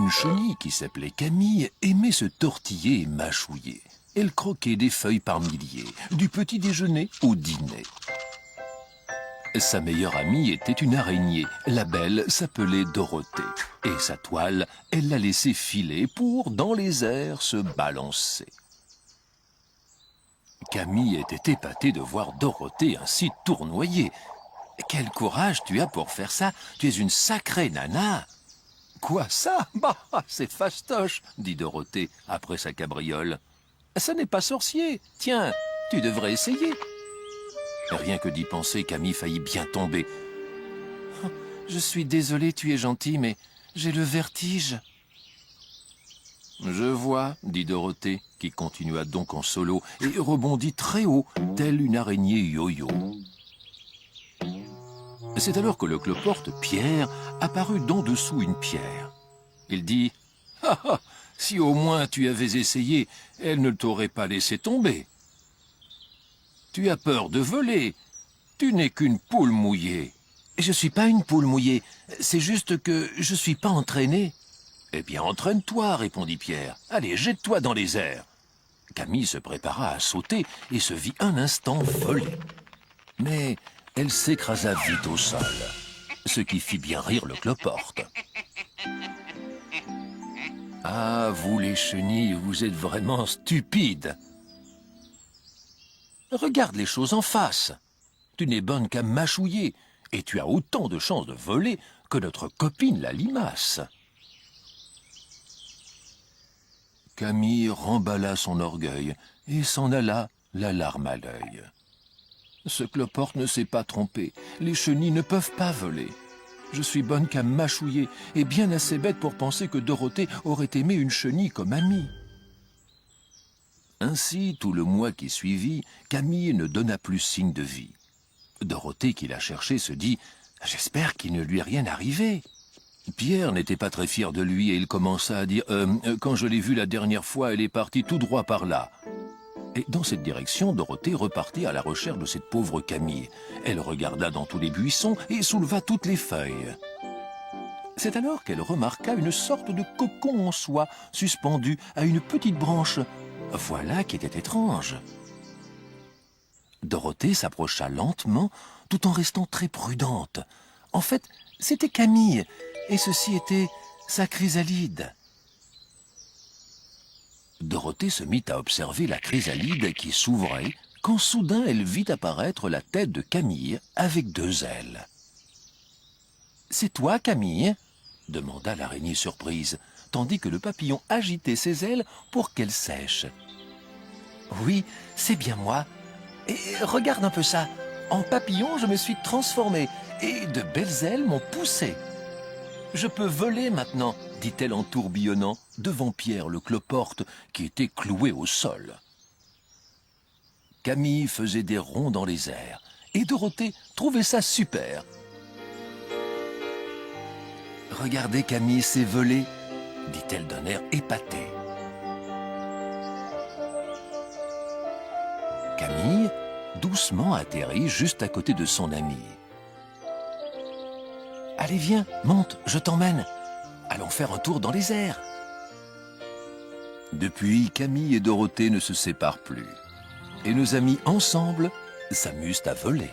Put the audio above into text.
Une chenille qui s'appelait Camille aimait se tortiller et mâchouiller. Elle croquait des feuilles par milliers, du petit déjeuner au dîner. Sa meilleure amie était une araignée. La belle s'appelait Dorothée. Et sa toile, elle la laissait filer pour, dans les airs, se balancer. Camille était épatée de voir Dorothée ainsi tournoyer. « Quel courage tu as pour faire ça! Tu es une sacrée nana !»« Quoi ça? Bah, c'est fastoche !» dit Dorothée après sa cabriole. « Ça n'est pas sorcier. Tiens, tu devrais essayer. » Rien que d'y penser, Camille faillit bien tomber. « Je suis désolée, tu es gentille, mais j'ai le vertige. »« Je vois, » dit Dorothée, qui continua donc en solo et rebondit très haut, telle une araignée yo-yo. C'est alors que le cloporte, Pierre, apparut d'en dessous une pierre. Il dit « Ah ah, si au moins tu avais essayé, elle ne t'aurait pas laissé tomber. » Tu as peur de voler. Tu n'es qu'une poule mouillée. Je suis pas une poule mouillée. C'est juste que je suis pas entraîné. Eh bien, entraîne-toi, répondit Pierre. Allez, jette-toi dans les airs. Camille se prépara à sauter et se vit un instant voler. Mais elle s'écrasa vite au sol, ce qui fit bien rire le cloporte. Ah, vous les chenilles, vous êtes vraiment stupides. Regarde les choses en face. Tu n'es bonne qu'à mâchouiller, et tu as autant de chances de voler que notre copine la limace. Camille remballa son orgueil et s'en alla, la larme à l'œil. Ce cloporte ne s'est pas trompé. Les chenilles ne peuvent pas voler. Je suis bonne qu'à mâchouiller et bien assez bête pour penser que Dorothée aurait aimé une chenille comme amie. Ainsi, tout le mois qui suivit, Camille ne donna plus signe de vie. Dorothée, qui la cherchait, se dit « J'espère qu'il ne lui est rien arrivé. » Pierre n'était pas très fier de lui et il commença à dire « Quand je l'ai vue la dernière fois, elle est partie tout droit par là. » Et dans cette direction, Dorothée repartit à la recherche de cette pauvre Camille. Elle regarda dans tous les buissons et souleva toutes les feuilles. C'est alors qu'elle remarqua une sorte de cocon en soie suspendu à une petite branche. Voilà qui était étrange. Dorothée s'approcha lentement, tout en restant très prudente. En fait, c'était Camille, et ceci était sa chrysalide. Dorothée se mit à observer la chrysalide qui s'ouvrait, quand soudain elle vit apparaître la tête de Camille avec 2 ailes. « C'est toi, Camille ?» demanda l'araignée surprise, tandis que le papillon agitait ses ailes pour qu'elles sèchent. « Oui, c'est bien moi. Et regarde un peu ça. En papillon, je me suis transformée et de belles ailes m'ont poussé. Je peux voler maintenant, dit-elle en tourbillonnant devant Pierre le cloporte qui était cloué au sol. Camille faisait des ronds dans les airs et Dorothée trouvait ça super. « Regardez, Camille s'est volée, » dit-elle d'un air épaté. Camille doucement atterrit juste à côté de son ami. « Allez, viens, monte, je t'emmène. Allons faire un tour dans les airs. » Depuis, Camille et Dorothée ne se séparent plus. Et nos amis ensemble s'amusent à voler.